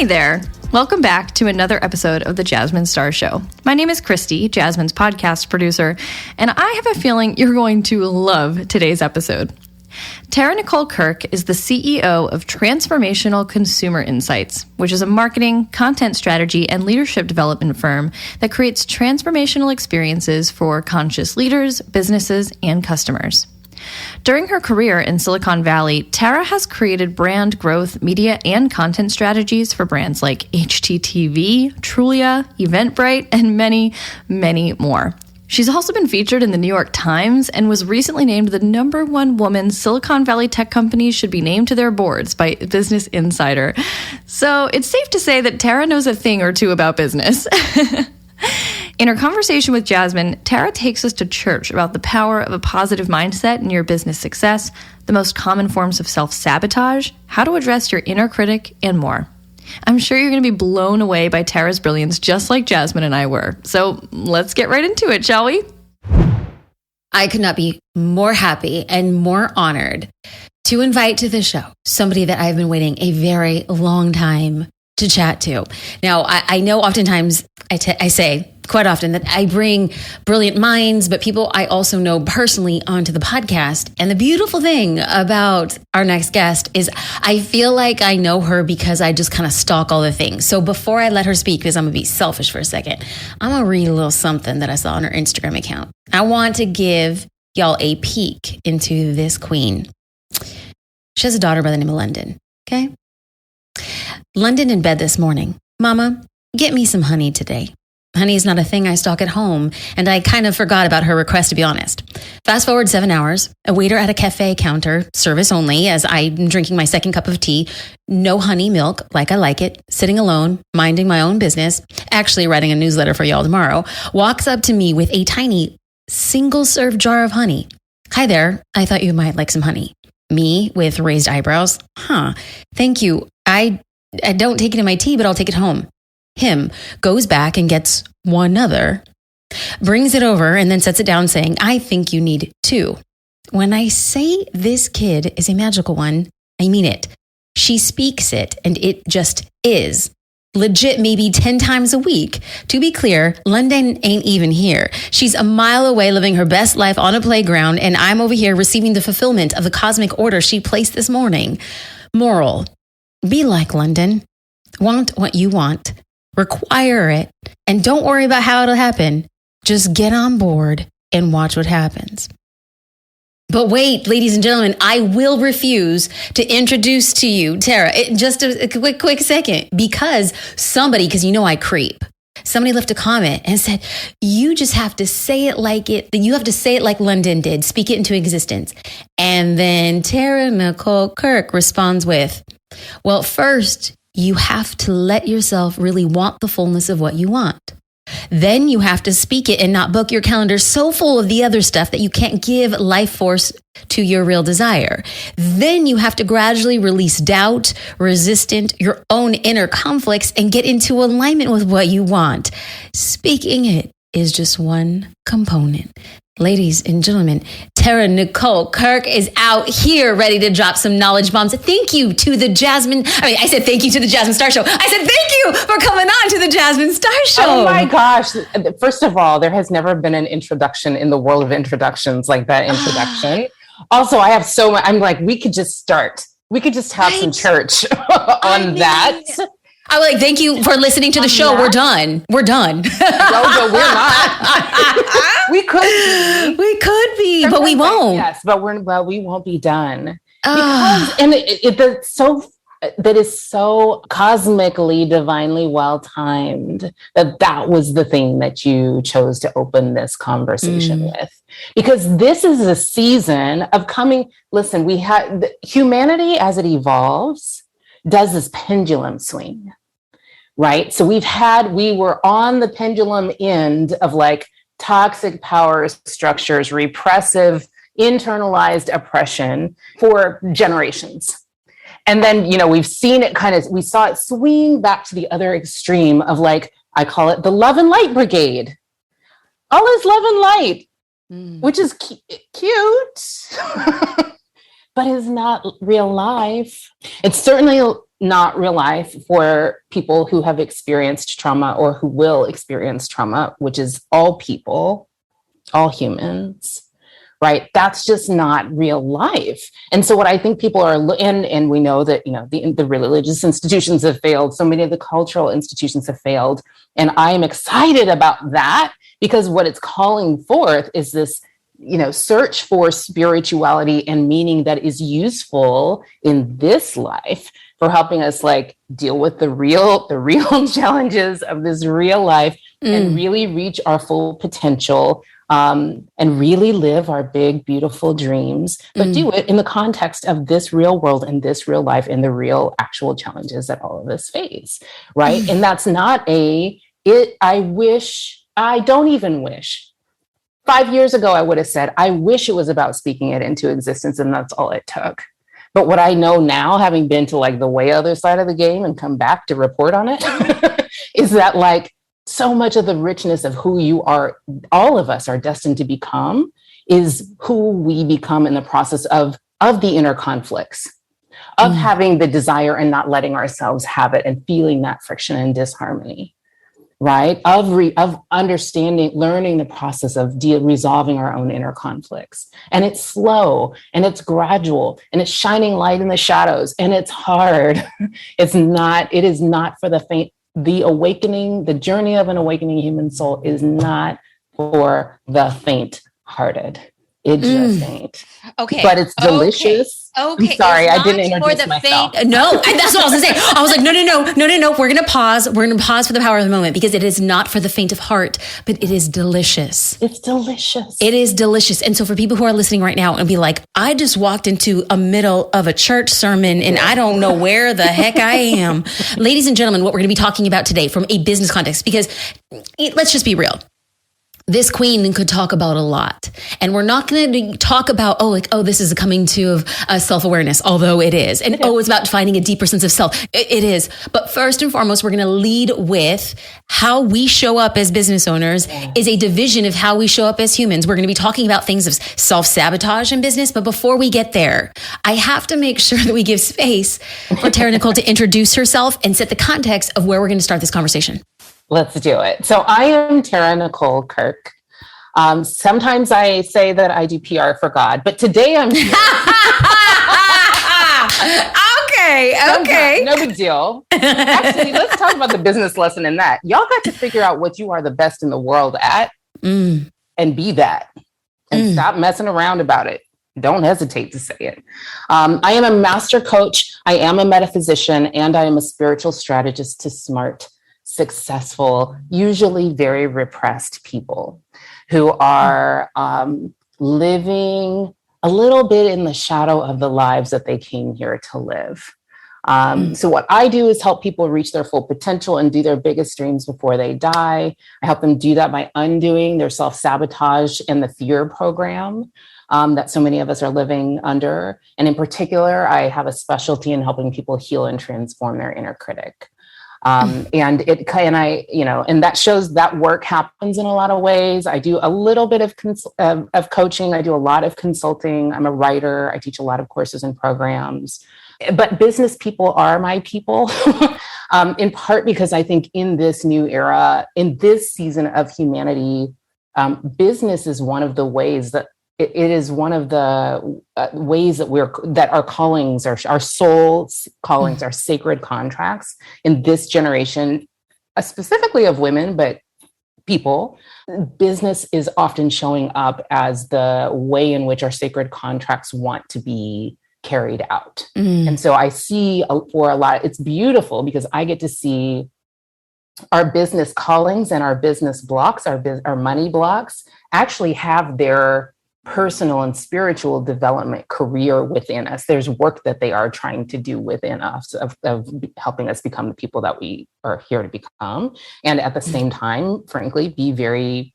there. Welcome back to another episode of the Jasmine Star Show. My name is Christy, Jasmine's podcast producer, and I have a feeling you're going to love today's episode. Tara-Nicholle Kirke is the CEO of Transformational Consumer Insights, which is a marketing, content strategy, and leadership development firm that creates transformational experiences for conscious leaders, businesses, and customers. During her career in Silicon Valley, Tara has created brand growth, media, and content strategies for brands like HGTV, Trulia, Eventbrite, and many, many more. She's also been featured in the New York Times and was recently named the #1 woman Silicon Valley tech companies should be named to their boards by Business Insider. So it's safe to say that Tara knows a thing or two about business. In her conversation with Jasmine, Tara takes us to church about the power of a positive mindset in your business success, the most common forms of self-sabotage, how to address your inner critic, and more. I'm sure you're going to be blown away by Tara's brilliance, just like Jasmine and I were. So let's get right into it, shall we? I could not be more happy and more honored to invite to the show somebody that I've been waiting a very long time to chat to. Now, I know oftentimes I say quite often that I bring brilliant minds, but people I also know personally onto the podcast. And the beautiful thing about our next guest is I feel like I know her because I just kind of stalk all the things. So before I let her speak, because I'm going to be selfish for a second, I'm going to read a little something that I saw on her Instagram account. I want to give y'all a peek into this queen. She has a daughter by the name of London. Okay. London in bed this morning. Mama, get me some honey today. Honey is not a thing I stock at home, and I kind of forgot about her request, to be honest. Fast forward 7 hours, a waiter at a cafe counter, service only, as I'm drinking my second cup of tea, no honey milk, like I like it, sitting alone, minding my own business, actually writing a newsletter for y'all tomorrow, walks up to me with a tiny single-serve jar of honey. Hi there, I thought you might like some honey. Me, with raised eyebrows. Thank you. I don't take it in my tea, but I'll take it home. Him goes back and gets one other, brings it over, and then sets it down saying, I think you need 2. When I say this kid is a magical one, I mean it. She speaks it, and it just is. Legit, maybe 10 times a week. To be clear, London ain't even here. She's a mile away living her best life on a playground, and I'm over here receiving the fulfillment of the cosmic order she placed this morning. Moral, be like London. Want what you want. Require it, and don't worry about how it'll happen. Just get on board and watch what happens. But wait, ladies and gentlemen, I will refuse to introduce to you Tara. Just a quick second, because you know I creep. Somebody left a comment and said, you just have to say it like you have to say it like London did, speak it into existence. And then Tara-Nicholle Kirke responds with, well, first, you have to let yourself really want the fullness of what you want. Then you have to speak it and not book your calendar so full of the other stuff that you can't give life force to your real desire. Then you have to gradually release doubt, resistance, your own inner conflicts, and get into alignment with what you want. Speaking it is just one component. Ladies and gentlemen, Tara-Nicholle Kirke is out here ready to drop some knowledge bombs. Thank you to the Jasmine. I said thank you to the Jasmine Star Show. I said thank you for coming on to the Jasmine Star Show. Oh my gosh. First of all, there has never been an introduction in the world of introductions like that introduction. Also, I have so much. I'm like, we could just start. We could just have some church on that. I was like, thank you for listening to the show. We're done. We're done. No, we're not. We could be. But we won't. Yes, but we won't be done. Because, and that is so cosmically, divinely well-timed that was the thing that you chose to open this conversation with. Because this is a season of coming. Listen, we had humanity as it evolves does this pendulum swing, right? So we were on the pendulum end of like toxic power structures, repressive, internalized oppression for generations. And then, we've seen it we saw it swing back to the other extreme of like, I call it the love and light brigade. All is love and light, which is cute, but is not real life. It's certainly not real life for people who have experienced trauma or who will experience trauma, which is all people, all humans, right? That's just not real life. And so what I think people are, and we know that, the religious institutions have failed. So many of the cultural institutions have failed. And I am excited about that because what it's calling forth is this, search for spirituality and meaning that is useful in this life for helping us deal with the real challenges of this real life and really reach our full potential. And really live our big, beautiful dreams, but do it in the context of this real world and this real life and the real actual challenges that all of us face, right? And that's not I don't even wish. 5 years ago, I would have said, I wish it was about speaking it into existence and that's all it took. But what I know now, having been to the way other side of the game and come back to report on it, is that so much of the richness of who you are, all of us are destined to become, is who we become in the process of the inner conflicts, of having the desire and not letting ourselves have it and feeling that friction and disharmony, right? Of understanding, learning the process of resolving our own inner conflicts. And it's slow and it's gradual and it's shining light in the shadows and it's hard. It is not for the faint. The awakening, the journey of an awakening human soul is not for the faint-hearted. It just ain't. Okay. But it's delicious. Okay. I'm sorry, I didn't introduce myself. No, that's what I was going to say. I was like, no. We're going to pause. We're going to pause for the power of the moment because it is not for the faint of heart, but it is delicious. It's delicious. It is delicious. And so for people who are listening right now and be like, I just walked into a middle of a church sermon and I don't know where the heck I am. Ladies and gentlemen, what we're going to be talking about today from a business context, because let's just be real. This queen could talk about a lot, and we're not going to talk about, this is a coming to of self-awareness, although it is. And it's about finding a deeper sense of self. It is. But first and foremost, we're going to lead with how we show up as business owners is a division of how we show up as humans. We're going to be talking about things of self-sabotage in business. But before we get there, I have to make sure that we give space for Tara-Nicholle to introduce herself and set the context of where we're going to start this conversation. Let's do it. So I am Tara-Nicholle Kirke. Sometimes I say that I do PR for God, but today I'm here. Okay. No big deal. Actually, let's talk about the business lesson in that. Y'all got to figure out what you are the best in the world at and be that. And stop messing around about it. Don't hesitate to say it. I am a master coach. I am a metaphysician, and I am a spiritual strategist to smart, successful, usually very repressed people who are living a little bit in the shadow of the lives that they came here to live. So what I do is help people reach their full potential and do their biggest dreams before they die. I help them do that by undoing their self-sabotage and the fear program that so many of us are living under. And in particular, I have a specialty in helping people heal and transform their inner critic. And that shows that work happens in a lot of ways. I do a little bit of coaching. I do a lot of consulting. I'm a writer. I teach a lot of courses and programs, but business people are my people, in part because I think in this new era, in this season of humanity, business is one of the ways that it is one of the ways that our callings, our soul callings, our sacred contracts in this generation, specifically of women, but people, business is often showing up as the way in which our sacred contracts want to be carried out. And so I see for a lot, it's beautiful because I get to see our business callings and our business blocks, our money blocks actually have their personal and spiritual development career within us. There's work that they are trying to do within us of helping us become the people that we are here to become. And at the same time, frankly, be very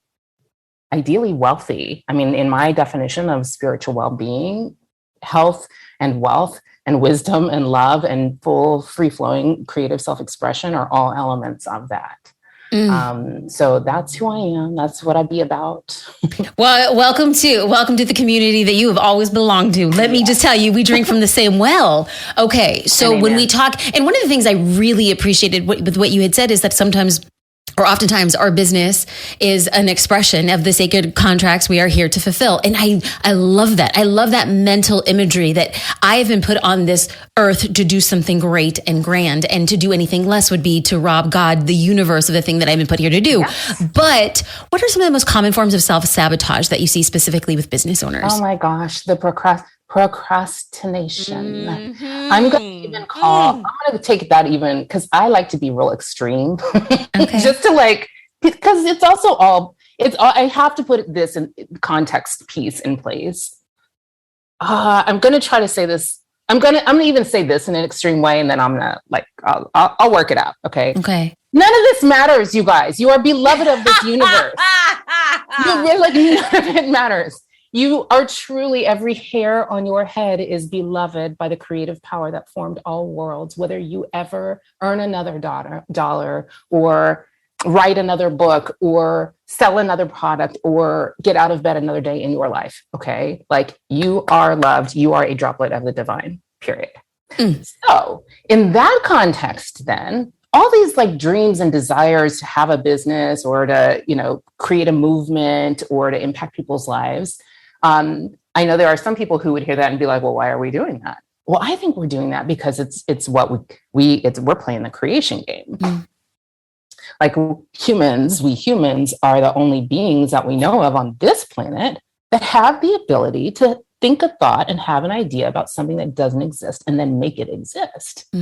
ideally wealthy. I mean, in my definition of spiritual well-being, health and wealth and wisdom and love and full free-flowing creative self-expression are all elements of that. So that's who I am. That's what I be about. Well, welcome to the community that you have always belonged to. Let me just tell you, we drink from the same well. Okay. So when we talk, and one of the things I really appreciated with what you had said is that sometimes, or oftentimes, our business is an expression of the sacred contracts we are here to fulfill. And I love that. I love that mental imagery that I have been put on this earth to do something great and grand, and to do anything less would be to rob God, the universe, of the thing that I've been put here to do. Yes. But what are some of the most common forms of self-sabotage that you see specifically with business owners? Oh my gosh, the procrastination. I'm going to take that even, because I like to be real extreme. Just to because it's all, I have to put this in context piece in place. I'm going to try to say this. I'm going to even say this in an extreme way, and then I'm going to I'll work it out. Okay. None of this matters, you guys. You are beloved of this universe. None of it matters. You are truly, every hair on your head is beloved by the creative power that formed all worlds, whether you ever earn another dollar or write another book or sell another product or get out of bed another day in your life. Okay. You are loved. You are a droplet of the divine, period. So in that context, then all these dreams and desires to have a business or to, create a movement or to impact people's lives. I know there are some people who would hear that and be like, well, why are we doing that? Well, I think we're doing that because it's what we're playing the creation game. We humans are the only beings that we know of on this planet that have the ability to think a thought and have an idea about something that doesn't exist and then make it exist.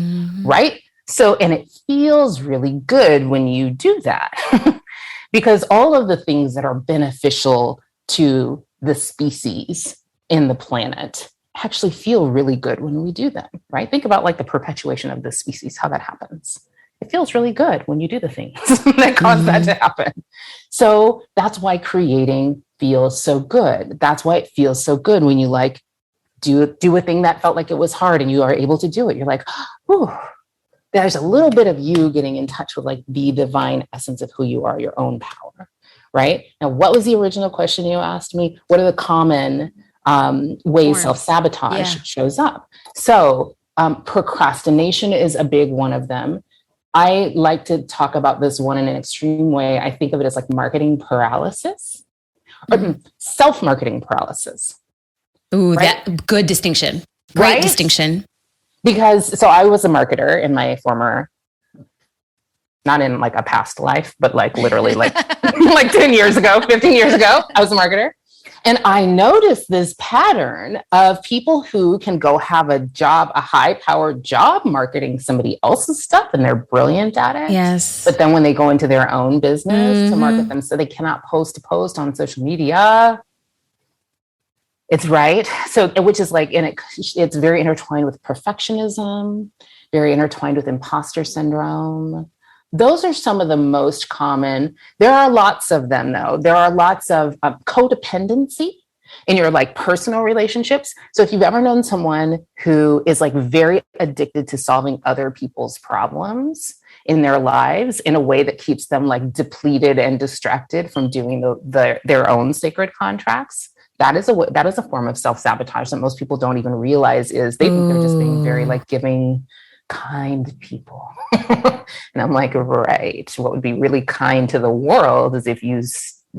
Right? So, and it feels really good when you do that because all of the things that are beneficial to the species in the planet actually feel really good when we do them, right? Think about the perpetuation of the species, how that happens. It feels really good when you do the things that cause that to happen. So that's why creating feels so good. That's why it feels so good when you do a thing that felt like it was hard and you are able to do it. You're like, ooh, there's a little bit of you getting in touch with the divine essence of who you are, your own power. Right? Now, what was the original question you asked me? What are the common ways self-sabotage shows up? So procrastination is a big one of them. I like to talk about this one in an extreme way. I think of it as marketing paralysis, or self-marketing paralysis. Ooh, right? That good distinction. Great distinction. Because I was a marketer in my former, not in a past life, but literally 10 years ago, 15 years ago, I was a marketer. And I noticed this pattern of people who can go have a high-powered job marketing somebody else's stuff, and they're brilliant at it. Yes. But then when they go into their own business to market them, so they cannot post on social media. It's right. So, which is it's very intertwined with perfectionism, very intertwined with imposter syndrome. Those are some of the most common. There are lots of them, though. There are lots of codependency in your personal relationships. So if you've ever known someone who is very addicted to solving other people's problems in their lives in a way that keeps them depleted and distracted from doing their own sacred contracts, that is a form of self-sabotage that most people don't even realize they think they're just being very giving, kind people. And I'm right. What would be really kind to the world is if you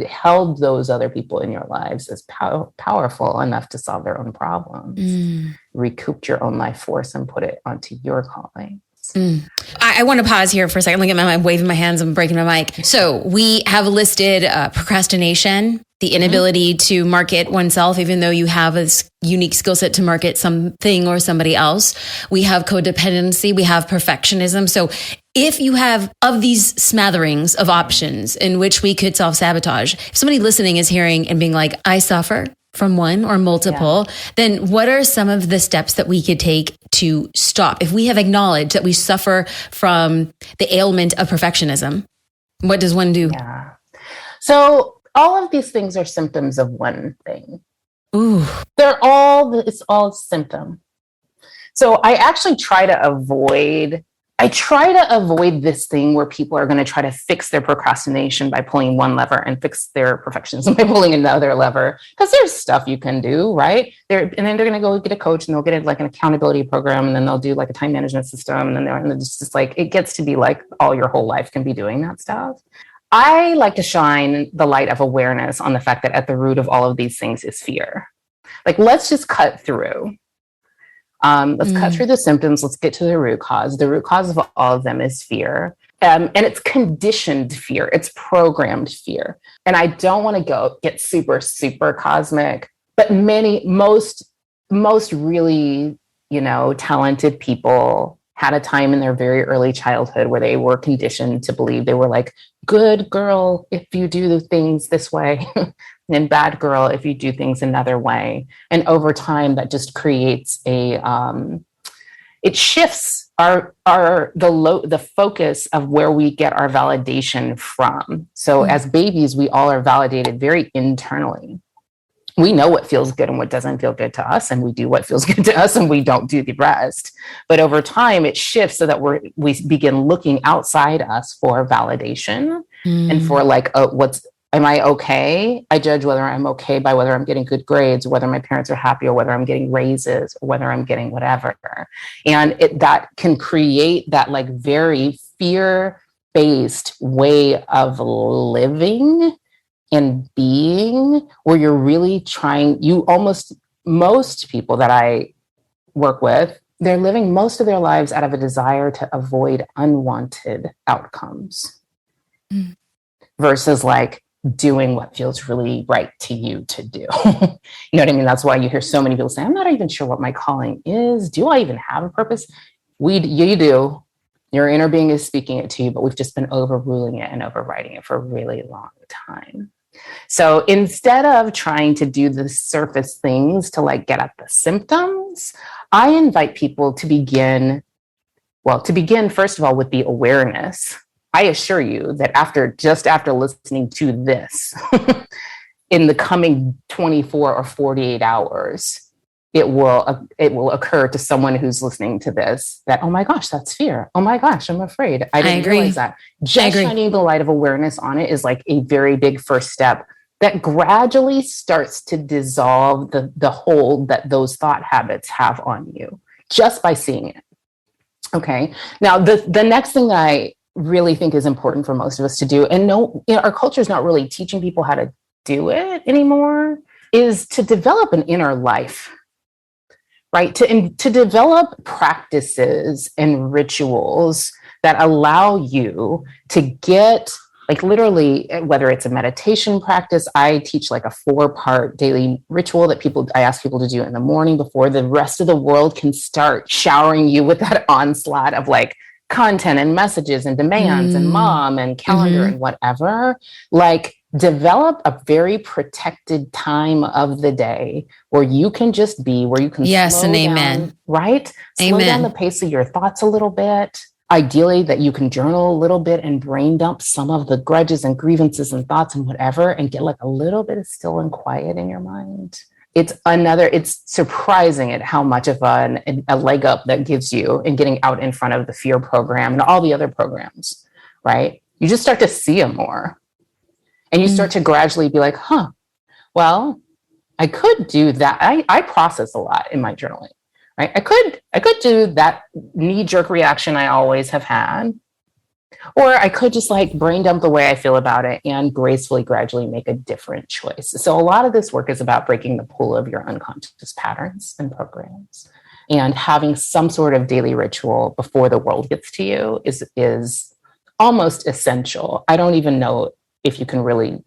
held those other people in your lives as powerful enough to solve their own problems, recouped your own life force and put it onto your calling. I want to pause here for a second. Look at I'm waving my hands. I'm breaking my mic. So we have listed procrastination, the inability to market oneself, even though you have a unique skill set to market something or somebody else. We have codependency. We have perfectionism. So if you have of these smatterings of options in which we could self-sabotage, if somebody listening is hearing and being like, I suffer from one or multiple, then what are some of the steps that we could take to stop? If we have acknowledged that we suffer from the ailment of perfectionism, what does one do? Yeah. So all of these things are symptoms of one thing. Ooh. It's all symptom. So I actually try to avoid I try to avoid this thing where people are going to try to fix their procrastination by pulling one lever and fix their perfectionism by pulling another lever. Because there's stuff you can do, right? And then they're going to go get a coach and they'll get like an accountability program, and then they'll do like a time management system. And then it's just like, it gets to be like all your whole life can be doing that stuff. I like to shine the light of awareness on the fact that at the root of all of these things is fear. Like, let's just cut through. Let's cut through the symptoms. Let's get to the root cause. The root cause of all of them is fear. And it's conditioned fear. It's programmed fear. And I don't want to get super, super cosmic, but most really, talented people had a time in their very early childhood where they were conditioned to believe they were like, good girl if you do the things this way, and bad girl if you do things another way. And over time, that just creates it shifts the focus of where we get our validation from. So as babies, we all are validated very internally. We know what feels good and what doesn't feel good to us, and we do what feels good to us, and we don't do the rest. But over time, it shifts so that we begin looking outside us for validation and for like, am I okay? I judge whether I'm okay by whether I'm getting good grades, or whether my parents are happy, or whether I'm getting raises, or whether I'm getting whatever. And that can create that like very fear-based way of living and being, where you're really trying, most people that I work with, they're living most of their lives out of a desire to avoid unwanted outcomes versus like doing what feels really right to you to do. You know what I mean? That's why you hear so many people say, I'm not even sure what my calling is. Do I even have a purpose? You do. Your inner being is speaking it to you, but we've just been overruling it and overriding it for a really long time. So instead of trying to do the surface things to like get at the symptoms, I invite people to begin, first of all, with the awareness. I assure you that after listening to this, in the coming 24 or 48 hours, it will occur to someone who's listening to this that, oh my gosh, that's fear. Oh my gosh, I'm afraid. I didn't realize that. Just shining the light of awareness on it is like a very big first step that gradually starts to dissolve the hold that those thought habits have on you just by seeing it. Okay. Now, the next thing that I really think is important for most of us to do, and our culture is not really teaching people how to do it anymore, is to develop an inner life. Right? To develop practices and rituals that allow you to get, like, literally, whether it's a meditation practice, I teach like a 4-part daily ritual that I ask people to do in the morning before the rest of the world can start showering you with that onslaught of like content and messages and demands and mom and calendar and whatever. Like, develop a very protected time of the day where you can just be, where you can slow down, right? Slow down the pace of your thoughts a little bit. Ideally, that you can journal a little bit and brain dump some of the grudges and grievances and thoughts and whatever, and get like a little bit of still and quiet in your mind. It's surprising at how much of a leg up that gives you in getting out in front of the fear program and all the other programs, right? You just start to see them more. And you start to gradually be like, well, I could do that. I process a lot in my journaling, right? I could do that knee-jerk reaction I always have had. Or I could just like brain dump the way I feel about it and gracefully, gradually make a different choice. So a lot of this work is about breaking the pull of your unconscious patterns and programs. And having some sort of daily ritual before the world gets to you is almost essential. I don't even know if you can really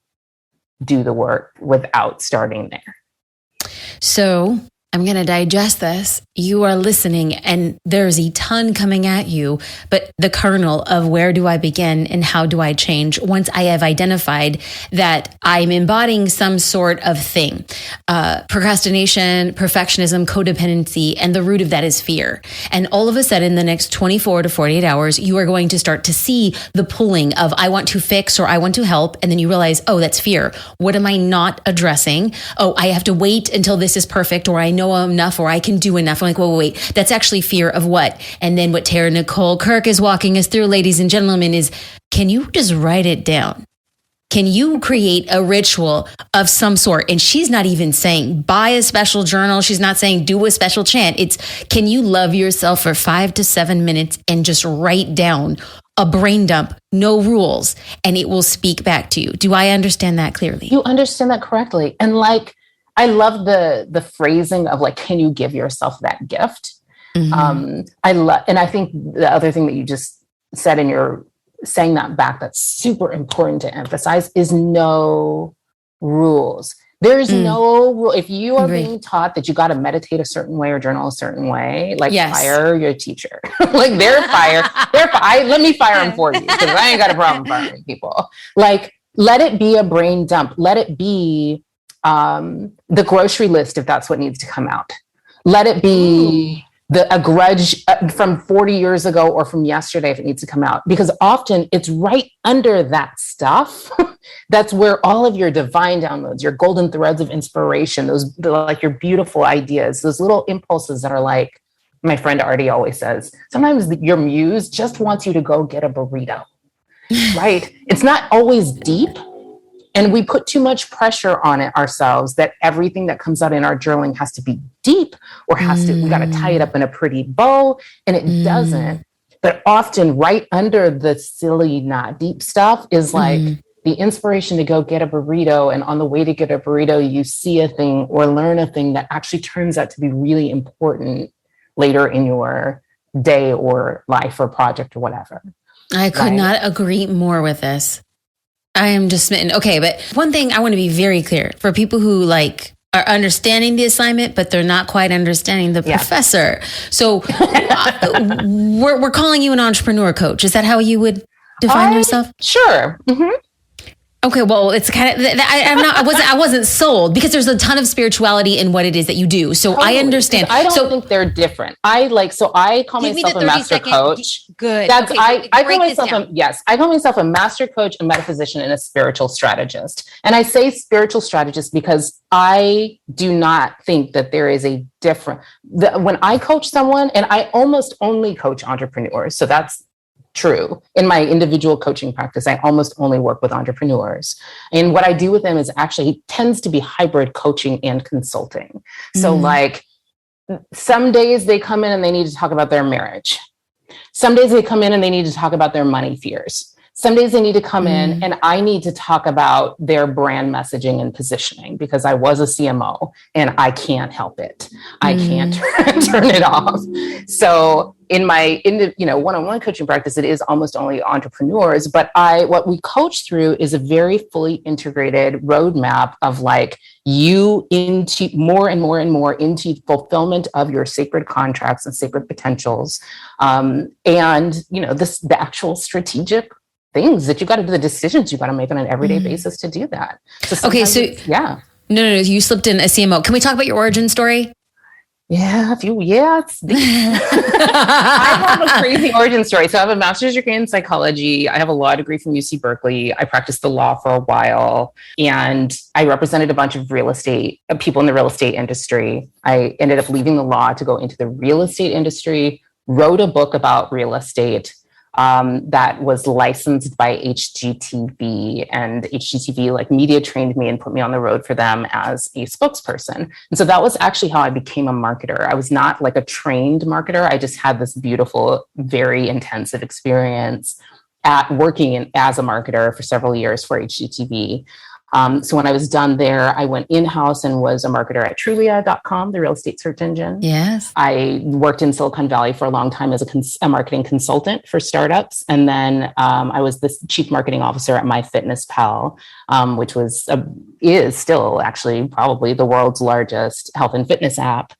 do the work without starting there. So I'm going to digest this. You are listening and there's a ton coming at you, but the kernel of where do I begin and how do I change once I have identified that I'm embodying some sort of thing, procrastination, perfectionism, codependency, and the root of that is fear. And all of a sudden, in the next 24 to 48 hours, you are going to start to see the pulling of I want to fix or I want to help. And then you realize, oh, that's fear. What am I not addressing? Oh, I have to wait until this is perfect, or I know enough, or I can do enough. from like, wait, that's actually fear of what? And then what Tara-Nicholle Kirke is walking us through, ladies and gentlemen, is can you just write it down? Can you create a ritual of some sort? And she's not even saying buy a special journal. She's not saying do a special chant. It's can you love yourself for 5 to 7 minutes and just write down a brain dump, no rules, and it will speak back to you. Do I understand that clearly? You understand that correctly. And like, I love the phrasing of like, can you give yourself that gift? Mm-hmm. And I think the other thing that you just said in your saying that back, that's super important to emphasize is no rules. There's no rule. If you are being taught that you got to meditate a certain way or journal a certain way, like fire your teacher. Like they're fired. Let me fire them for you because I ain't got a problem firing people. Like let it be a brain dump. Let it be the grocery list if that's what needs to come out. Let it be a grudge from 40 years ago or from yesterday if it needs to come out. Because often it's right under that stuff. That's where all of your divine downloads, your golden threads of inspiration, like your beautiful ideas, those little impulses that are like, my friend Artie always says, sometimes your muse just wants you to go get a burrito, right? It's not always deep. And we put too much pressure on it ourselves that everything that comes out in our journaling has to be deep or we got to tie it up in a pretty bow. And it doesn't. But often right under the silly, not deep stuff is like the inspiration to go get a burrito. And on the way to get a burrito, you see a thing or learn a thing that actually turns out to be really important later in your day or life or project or whatever. I could not agree more with this. I am just smitten. Okay, but one thing I want to be very clear for people who like are understanding the assignment, but they're not quite understanding the professor. So we're calling you an entrepreneur coach. Is that how you would define yourself? Sure. Mm-hmm. Okay, well, it's kind of I wasn't sold because there's a ton of spirituality in what it is that you do. So totally. I understand. I don't think they're different. I call myself a master coach. Good. That's I call myself I call myself a master coach, a metaphysician, and a spiritual strategist. And I say spiritual strategist because I do not think that there is a different. When I coach someone, and I almost only coach entrepreneurs, so that's true. In my individual coaching practice, I almost only work with entrepreneurs. And what I do with them is actually tends to be hybrid coaching and consulting. So like some days they come in and they need to talk about their marriage. Some days they come in and they need to talk about their money fears. Some days they need to come in and I need to talk about their brand messaging and positioning because I was a CMO and I can't help it. I can't turn it off. So in my one-on-one coaching practice, it is almost only entrepreneurs, but what we coach through is a very fully integrated roadmap of like you into more and more and more into fulfillment of your sacred contracts and sacred potentials. And the actual strategic things that you got to do, the decisions you got to make on an everyday basis to do that. So No, you slipped in a CMO. Can we talk about your origin story? Yeah, it's I have a crazy origin story. So I have a master's degree in psychology. I have a law degree from UC Berkeley. I practiced the law for a while and I represented a bunch of people in the real estate industry. I ended up leaving the law to go into the real estate industry, wrote a book about real estate, that was licensed by HGTV, and HGTV like media trained me and put me on the road for them as a spokesperson. And so that was actually how I became a marketer. I was not like a trained marketer. I just had this beautiful, very intensive experience at working as a marketer for several years for HGTV. So when I was done there, I went in-house and was a marketer at Trulia.com, the real estate search engine. Yes. I worked in Silicon Valley for a long time as a marketing consultant for startups. And then I was the chief marketing officer at MyFitnessPal, which is still actually probably the world's largest health and fitness app.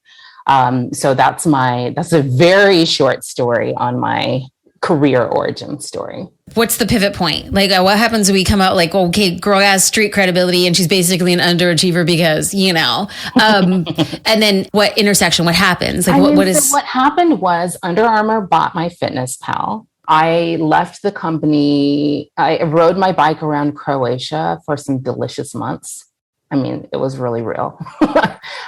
So that's a very short story on my career origin story. What's the pivot point? Like, what happens when we come out like, okay, girl has street credibility and she's basically an underachiever because, and then what intersection, what happens? Like, what happened was Under Armour bought MyFitnessPal. I left the company. I rode my bike around Croatia for some delicious months. I mean, it was really real.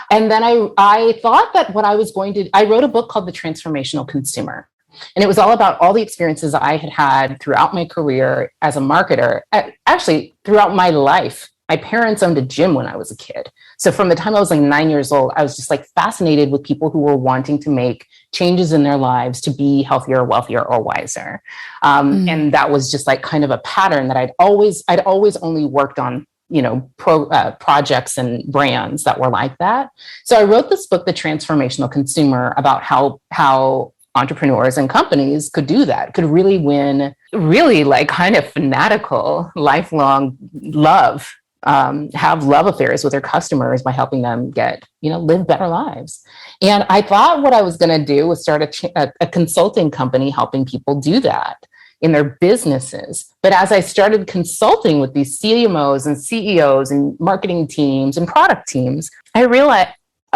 And then I thought that what I was going to, I wrote a book called The Transformational Consumer. And it was all about all the experiences I had had throughout my career as a marketer, actually throughout my life. My parents owned a gym when I was a kid. So from the time I was like 9 years old, I was just like fascinated with people who were wanting to make changes in their lives to be healthier, wealthier, or wiser. And that was just like kind of a pattern that I'd always only worked on, projects and brands that were like that. So I wrote this book, The Transformational Consumer, about how entrepreneurs and companies could do that, could really win, really like kind of fanatical, lifelong love, have love affairs with their customers by helping them live better lives. And I thought what I was going to do was start a consulting company helping people do that in their businesses. But as I started consulting with these CMOs and CEOs and marketing teams and product teams, I realized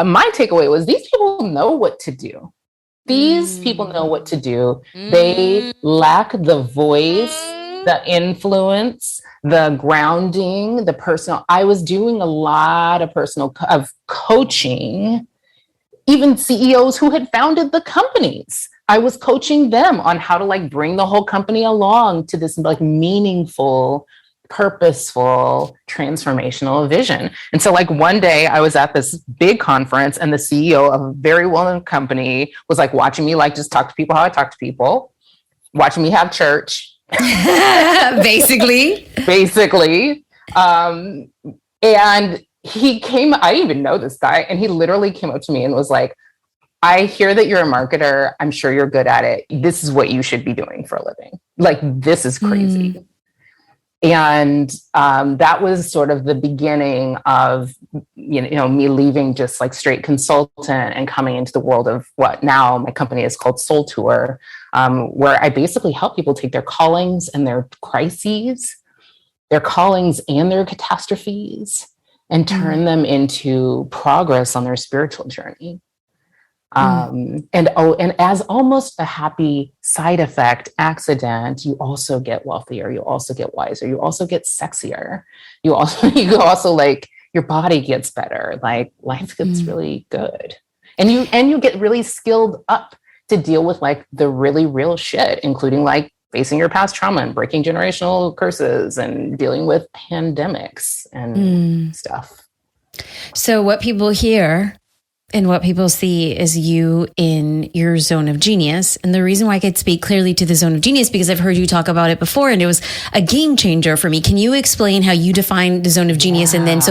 my takeaway was these people know what to do. These people know what to do. They lack the voice, the influence, the grounding, the personal. I was doing a lot of coaching, even CEOs who had founded the companies. I was coaching them on how to like bring the whole company along to this like meaningful, purposeful, transformational vision. And so like one day I was at this big conference and the CEO of a very well-known company was like watching me like just talk to people how I talk to people, watching me have church. Basically. And he came, I didn't even know this guy, and he literally came up to me and was like, I hear that you're a marketer. I'm sure you're good at it. This is what you should be doing for a living. Like, this is crazy. And that was sort of the beginning of, me leaving just like straight consultant and coming into the world of what now my company is called Soul Tour, where I basically help people take their callings and their crises, their callings and their catastrophes, and turn them into progress on their spiritual journey. And as almost a happy side effect accident, you also get wealthier, you also get wiser, you also get sexier, you also like your body gets better, like life gets really good, and you get really skilled up to deal with like the really real shit, including like facing your past trauma and breaking generational curses and dealing with pandemics and stuff. So what people hear and what people see is you in your zone of genius. And the reason why I could speak clearly to the zone of genius, because I've heard you talk about it before and it was a game changer for me. Can you explain how you define the zone of genius? And then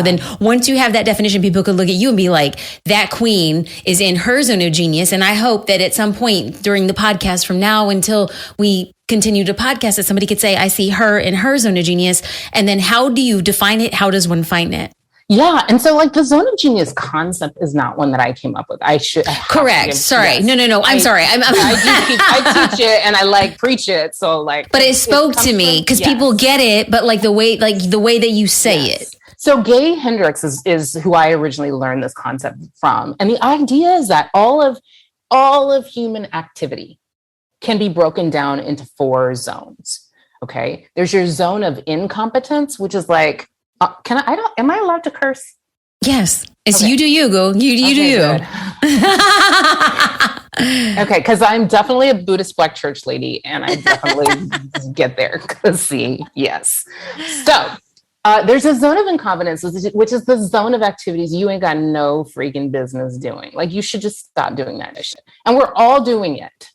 once you have that definition, people could look at you and be like, that queen is in her zone of genius. And I hope that at some point during the podcast from now until we continue to podcast, that somebody could say, I see her in her zone of genius. And then how do you define it? How does one find it? Yeah. And so like the zone of genius concept is not one that I came up with. Correct. Sorry. Yes. No. I'm sorry. I teach it and I like preach it. So like, but it spoke to me because people get it, but like the way that you say it. So Gay Hendricks is who I originally learned this concept from. And the idea is that all of human activity can be broken down into 4 zones. Okay. There's your zone of incompetence, which is like, am I allowed to curse? Yes. It's okay. You do you, go. You do you. Okay. Because I'm definitely a Buddhist Black church lady and I definitely get there. Because yes. So there's a zone of incompetence, which is the zone of activities you ain't got no freaking business doing. Like you should just stop doing that shit. And we're all doing it.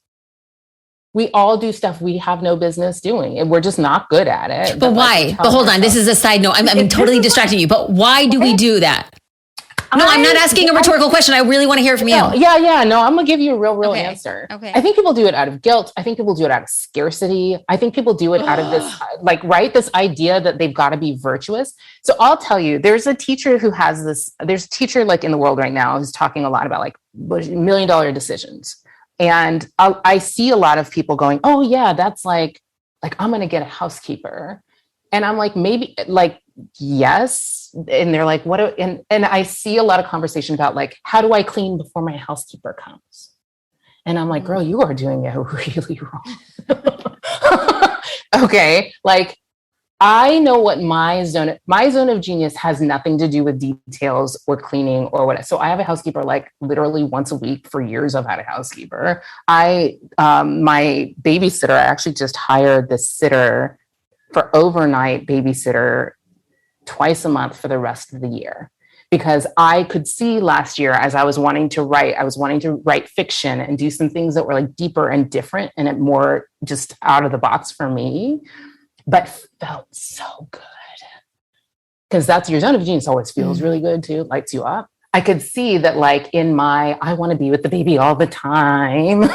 We all do stuff we have no business doing, and we're just not good at it. But why? But hold on, this is a side note. I'm totally distracting you. But why do we do that? No, I'm not asking a rhetorical question. I really want to hear it from you. Yeah. No, I'm gonna give you a real answer. Okay. I think people do it out of guilt. I think people do it out of scarcity. I think people do it out of this, this idea that they've got to be virtuous. So I'll tell you, there's a teacher who has this. There's a teacher like in the world right now who's talking a lot about like $1 million decisions. And I see a lot of people going, oh yeah, that's like I'm going to get a housekeeper. And I'm like, maybe like, yes. And they're like, what? And I see a lot of conversation about like, how do I clean before my housekeeper comes? And I'm like, girl, you are doing it really wrong. Okay. Like I know what my zone of genius has nothing to do with details or cleaning or what. So I have a housekeeper like literally once a week for years. I've had a housekeeper. My babysitter, I actually just hired this sitter for overnight babysitter twice a month for the rest of the year. Because I could see last year as I was wanting to write fiction and do some things that were like deeper and different and it more just out of the box for me, but felt so good. Because that's your zone of genius always feels really good too, lights you up. I could see that like I want to be with the baby all the time.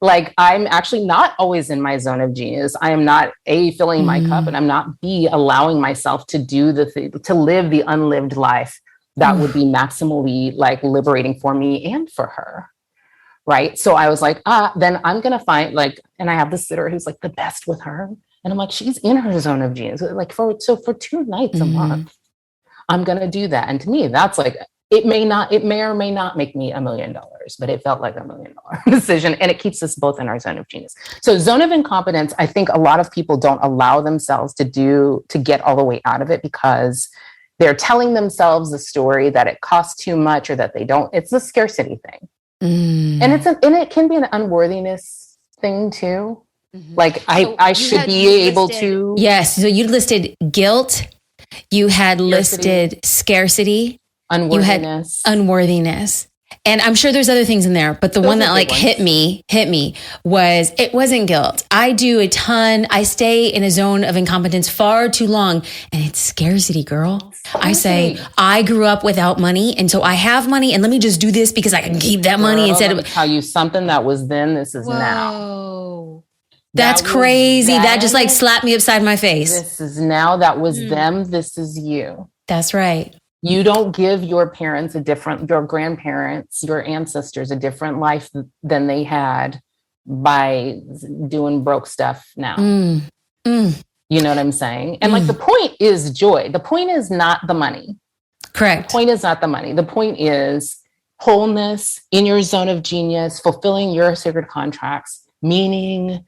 Like I'm actually not always in my zone of genius. I am not filling my cup and I'm not allowing myself to do to live the unlived life that would be maximally like liberating for me and for her. Right. So I was like, then I'm going to find like, and I have this sitter who's like the best with her. And I'm like, she's in her zone of genius. Like for 2 nights a month, I'm going to do that. And to me, that's like, it may or may not make me $1 million, but it felt like $1 million decision. And it keeps us both in our zone of genius. So zone of incompetence, I think a lot of people don't allow themselves to get all the way out of it because they're telling themselves the story that it costs too much or that they don't. It's the scarcity thing. And it can be an unworthiness thing too. Like I should be able to. Yes. So you listed guilt. You had listed scarcity. Unworthiness. You had unworthiness. And I'm sure there's other things in there, but the one that like hit me was, it wasn't guilt. I do a ton. I stay in a zone of incompetence far too long and it's scarcity, girl. I say, I grew up without money. And so I have money and let me just do this because I can keep that money instead of tell you something that was then, this is now. That's crazy. That just like slapped me upside my face. This is now, that was them. This is you. That's right. You don't give your parents your grandparents, your ancestors a different life than they had by doing broke stuff now. You know what I'm saying? And like the point is joy. The point is not the money. Correct. The point is not the money. The point is wholeness in your zone of genius, fulfilling your sacred contracts, meaning,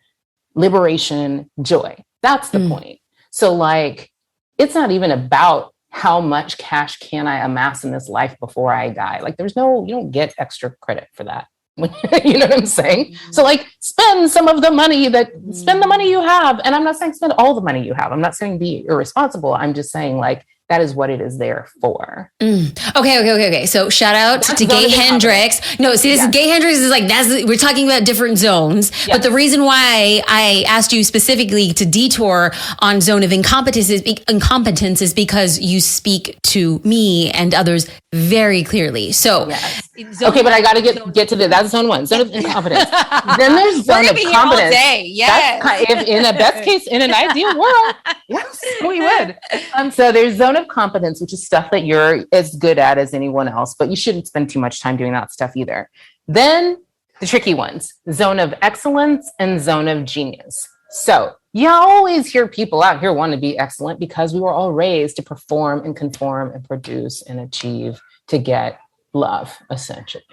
liberation, joy. That's the point. So like, it's not even about how much cash can I amass in this life before I die? Like you don't get extra credit for that. You know what I'm saying? So like spend the money you have. And I'm not saying spend all the money you have. I'm not saying be irresponsible. I'm just saying like, that is what it is there for. Okay. So shout out to Gay Hendricks. No, see, this is Gay Hendricks is like, we're talking about different zones. Yes. But the reason why I asked you specifically to detour on zone of incompetence is because you speak to me and others very clearly. So, okay, but I got to get to that's zone 1, zone of incompetence. Then there's zone of competence. If in a best case, in an ideal world, yes, we would. So there's zone of competence, which is stuff that you're as good at as anyone else, but you shouldn't spend too much time doing that stuff either. Then the tricky ones, zone of excellence and zone of genius. So you always hear people out here want to be excellent because we were all raised to perform and conform and produce and achieve to get love, essentially.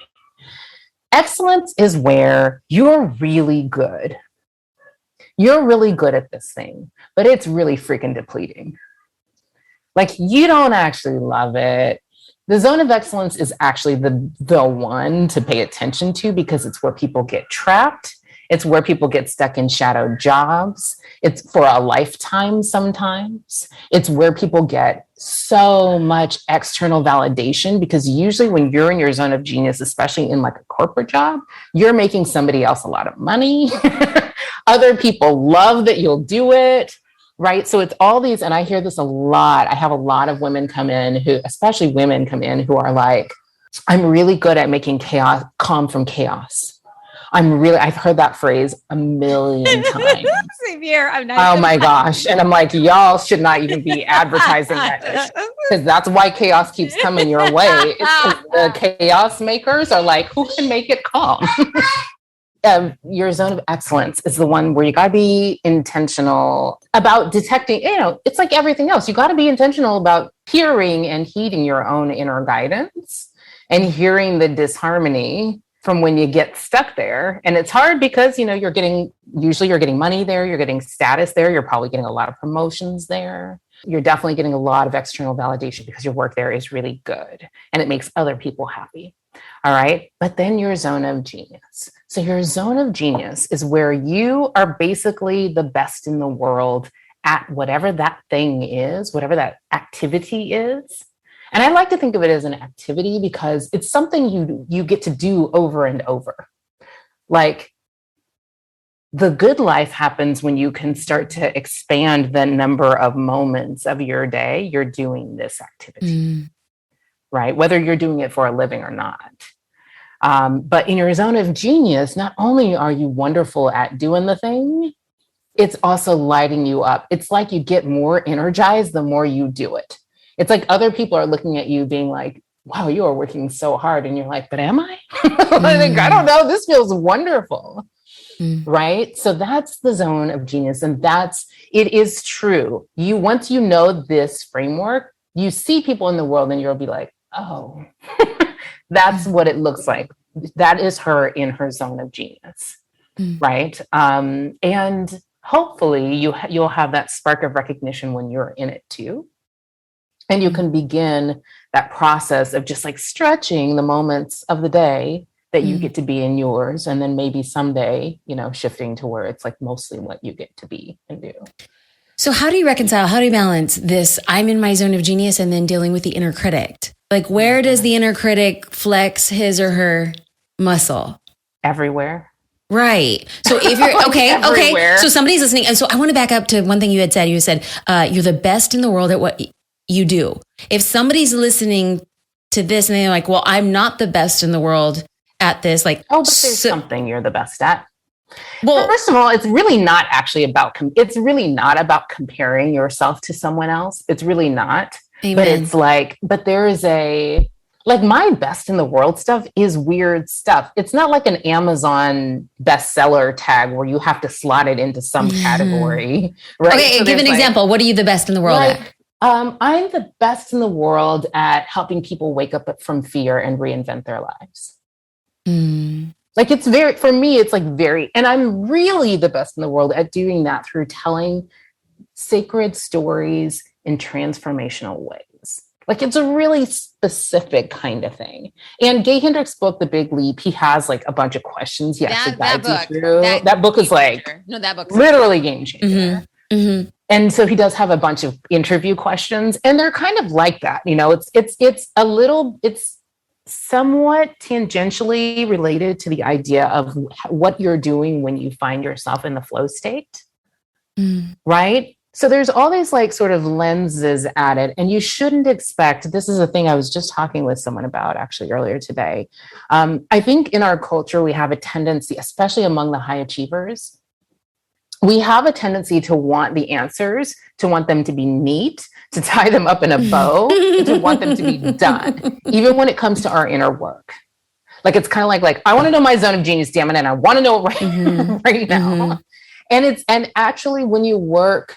Excellence is where you're really good. You're really good at this thing, but it's really freaking depleting. Like you don't actually love it. The zone of excellence is actually the one to pay attention to because it's where people get trapped. It's where people get stuck in shadow jobs. It's for a lifetime sometimes. It's where people get so much external validation because usually when you're in your zone of genius, especially in like a corporate job, you're making somebody else a lot of money. Other people love that you'll do it. Right. So it's all these, and I hear this a lot. I have a lot of women come in especially women come in who are like, I'm really good at making calm from chaos. I've heard that phrase 1,000,000 times. Same here. Oh my gosh. And I'm like, y'all should not even be advertising that because that's why chaos keeps coming your way. The chaos makers are like, who can make it calm? Your zone of excellence is the one where you got to be intentional about detecting, it's like everything else. You got to be intentional about hearing and heeding your own inner guidance and hearing the disharmony from when you get stuck there. And it's hard because, you know, usually you're getting money there, you're getting status there, you're probably getting a lot of promotions there. You're definitely getting a lot of external validation because your work there is really good and it makes other people happy. All right. But then your zone of genius. So your zone of genius is where you are basically the best in the world at whatever that thing is, whatever that activity is. And I like to think of it as an activity because it's something you get to do over and over. Like, the good life happens when you can start to expand the number of moments of your day you're doing this activity, right? Whether you're doing it for a living or not. But in your zone of genius, not only are you wonderful at doing the thing, it's also lighting you up. It's like you get more energized the more you do it. It's like other people are looking at you being like, wow, you are working so hard. And you're like, but am I? Like, I don't know. This feels wonderful. Right? So that's the zone of genius. And it is true. Once you know this framework, you see people in the world and you'll be like, oh, that's what it looks like. That is her in her zone of genius. Right? And hopefully you'll have that spark of recognition when you're in it too. And you can begin that process of just like stretching the moments of the day that you get to be in yours. And then maybe someday, you know, shifting to where it's like mostly what you get to be and do. So how do you balance this? I'm in my zone of genius and then dealing with the inner critic. Like, where does the inner critic flex his or her muscle? Everywhere. Right. So if you're okay. So somebody's listening. And so I want to back up to one thing you had said. You said, you're the best in the world at what you do. If somebody's listening to this and they're like, well, I'm not the best in the world at this, like, oh, but there's something you're the best at. Well, first of all, it's really not actually about, it's really not about comparing yourself to someone else. It's really not. Amen. But it's like, but there is like my best in the world stuff is weird stuff. It's not like an Amazon bestseller tag where you have to slot it into some category. Right? Okay, so give an example. What are you the best in the world at? I'm the best in the world at helping people wake up from fear and reinvent their lives. Like for me, it's like and I'm really the best in the world at doing that through telling sacred stories in transformational ways. Like, it's a really specific kind of thing. And Gay Hendricks' book, The Big Leap, he has like a bunch of questions he actually guides you through. That book is like literally game changer. And so he does have a bunch of interview questions, and they're kind of like that. You know, it's somewhat tangentially related to the idea of what you're doing when you find yourself in the flow state. Right? So there's all these like sort of lenses at it, and you shouldn't expect, this is a thing I was just talking with someone about actually earlier today. I think in our culture, we have a tendency, especially among the high achievers, we have a tendency to want the answers, to want them to be neat, to tie them up in a bow, and to want them to be done, even when it comes to our inner work. Like, it's kind of like, I want to know my zone of genius, damn it, and I want to know it right now. And actually when you work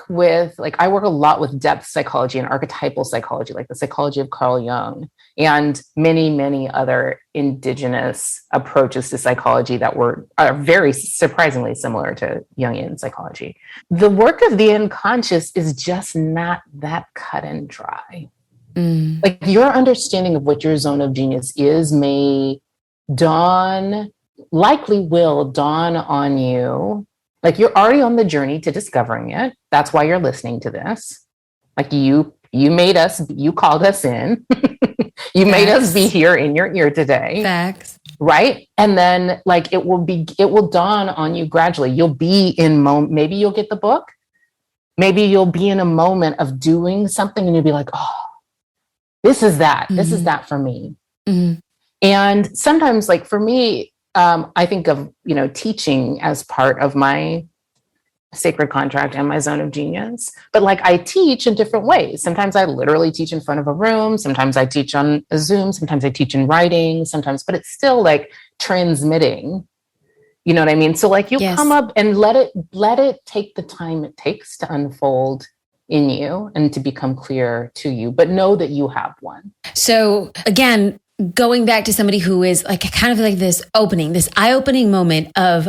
with, like, I work a lot with depth psychology and archetypal psychology, like the psychology of Carl Jung and many, many other indigenous approaches to psychology that are very surprisingly similar to Jungian psychology. The work of the unconscious is just not that cut and dry. Like, your understanding of what your zone of genius is likely will dawn on you. Like, you're already on the journey to discovering it. That's why you're listening to this. Like, you called us in. You made us be here in your ear today. Facts. Right? And then, like, it will dawn on you gradually. You'll be in maybe you'll get the book. Maybe you'll be in a moment of doing something and you'll be like, oh, this is that. This is that for me. And sometimes, like, for me, I think of, teaching as part of my sacred contract and my zone of genius. But like, I teach in different ways. Sometimes I literally teach in front of a room. Sometimes I teach on a Zoom. Sometimes I teach in writing. But it's still like transmitting. You know what I mean? So like, you come up and let it take the time it takes to unfold in you and to become clear to you, but know that you have one. So again, going back to somebody who is like kind of like this eye-opening moment of,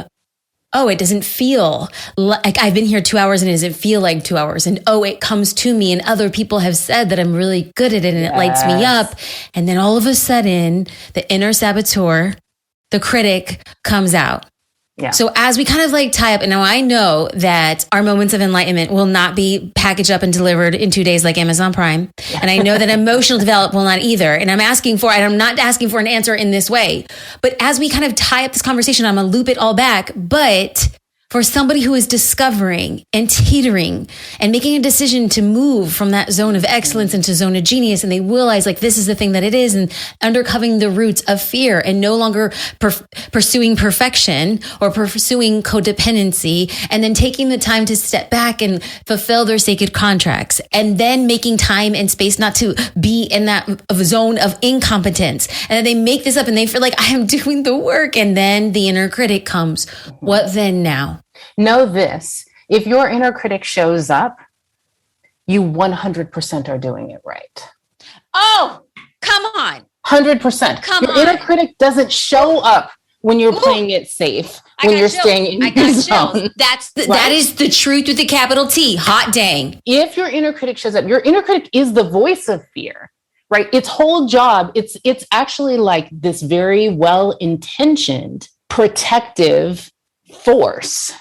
oh, it doesn't feel like I've been here 2 hours and it doesn't feel like 2 hours. And oh, it comes to me and other people have said that I'm really good at it and it lights me up. And then all of a sudden, the inner saboteur, the critic comes out. Yeah. So as we kind of like tie up, and now I know that our moments of enlightenment will not be packaged up and delivered in 2 days like Amazon Prime. And I know that emotional development will not either. And I'm not asking for an answer in this way. But as we kind of tie up this conversation, I'm going to loop it all back. But for somebody who is discovering and teetering and making a decision to move from that zone of excellence into zone of genius, and they realize like this is the thing that it is, and undercovering the roots of fear and no longer pursuing perfection or pursuing codependency, and then taking the time to step back and fulfill their sacred contracts, and then making time and space not to be in that zone of incompetence. And then they make this up and they feel like I am doing the work. And then the inner critic comes. What then now? Know this, if your inner critic shows up, you 100% are doing it right. Oh, come on. 100%. Your inner critic doesn't show up when you're playing it safe, when you're staying in your zone. That is the truth with the capital T. Hot dang. If your inner critic shows up, your inner critic is the voice of fear, right? Its whole job, it's actually like this very well-intentioned, protective force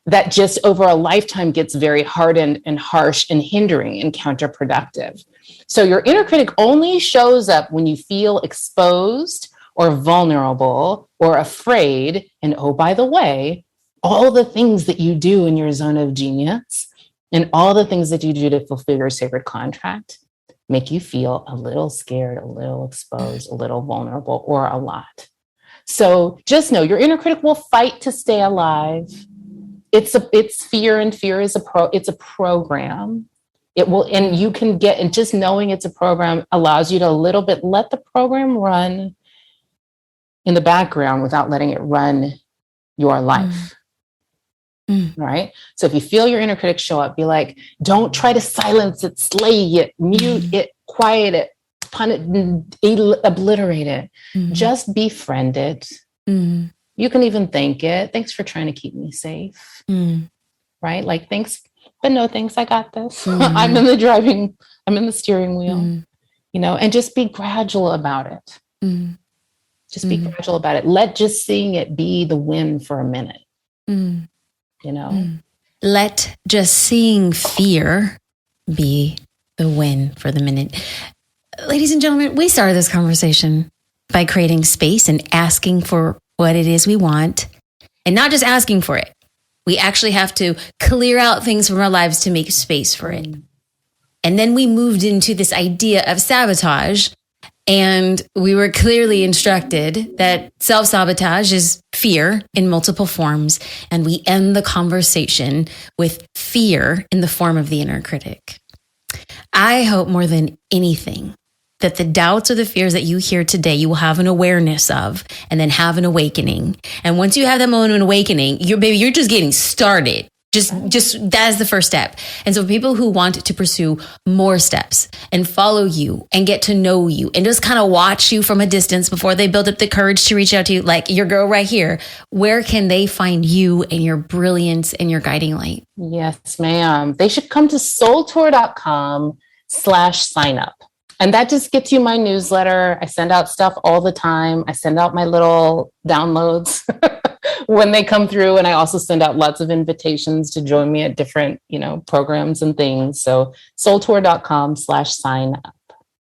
that just over a lifetime gets very hardened and harsh and hindering and counterproductive. So your inner critic only shows up when you feel exposed or vulnerable or afraid. And oh, by the way, all the things that you do in your zone of genius and all the things that you do to fulfill your sacred contract make you feel a little scared, a little exposed, a little vulnerable, or a lot. So just know your inner critic will fight to stay alive. It's fear, and fear is it's a program. It will, and you can get, and just knowing it's a program allows you to a little bit let the program run in the background without letting it run your life. Right? So if you feel your inner critic show up, be like, don't try to silence it, slay it, mute it, quiet it, pun it, obliterate it. Just befriend it. You can even thank it. Thanks for trying to keep me safe. Right? Like, thanks, but no thanks. I got this. I'm in the steering wheel, and just be gradual about it. Just be gradual about it. Let just seeing it be the win for a minute, Let just seeing fear be the win for the minute. Ladies and gentlemen, we started this conversation by creating space and asking for what it is we want, and not just asking for it. We actually have to clear out things from our lives to make space for it. And then we moved into this idea of sabotage, and we were clearly instructed that self-sabotage is fear in multiple forms. And we end the conversation with fear in the form of the inner critic. I hope more than anything that the doubts or the fears that you hear today, you will have an awareness of, and then have an awakening. And once you have that moment of awakening, you're just getting started. Just that is the first step. And so people who want to pursue more steps and follow you and get to know you and just kind of watch you from a distance before they build up the courage to reach out to you, like your girl right here, where can they find you and your brilliance and your guiding light? Yes, ma'am. They should come to soultour.com/sign up. And that just gets you my newsletter. I send out stuff all the time. I send out my little downloads when they come through. And I also send out lots of invitations to join me at different, programs and things. So soultour.com/sign up.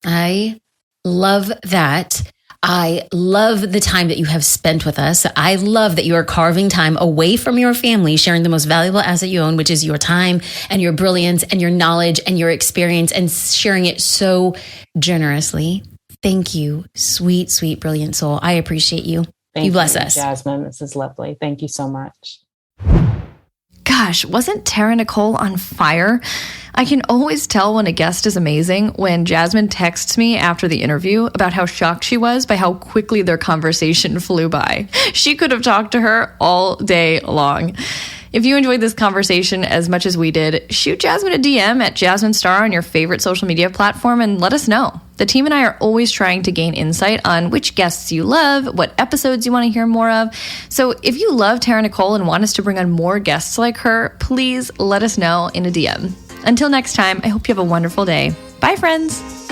I love that. I love the time that you have spent with us. I love that you are carving time away from your family, sharing the most valuable asset you own, which is your time and your brilliance and your knowledge and your experience, and sharing it so generously. Thank you, sweet, sweet, brilliant soul. I appreciate you. Thank you bless us. Jasmine, this is lovely. Thank you so much. Gosh, wasn't Tara-Nicholle on fire? I can always tell when a guest is amazing when Jasmine texts me after the interview about how shocked she was by how quickly their conversation flew by. She could have talked to her all day long. If you enjoyed this conversation as much as we did, shoot Jasmine a DM at Jasmine Star on your favorite social media platform and let us know. The team and I are always trying to gain insight on which guests you love, what episodes you want to hear more of. So if you love Tara-Nicholle and want us to bring on more guests like her, please let us know in a DM. Until next time, I hope you have a wonderful day. Bye, friends.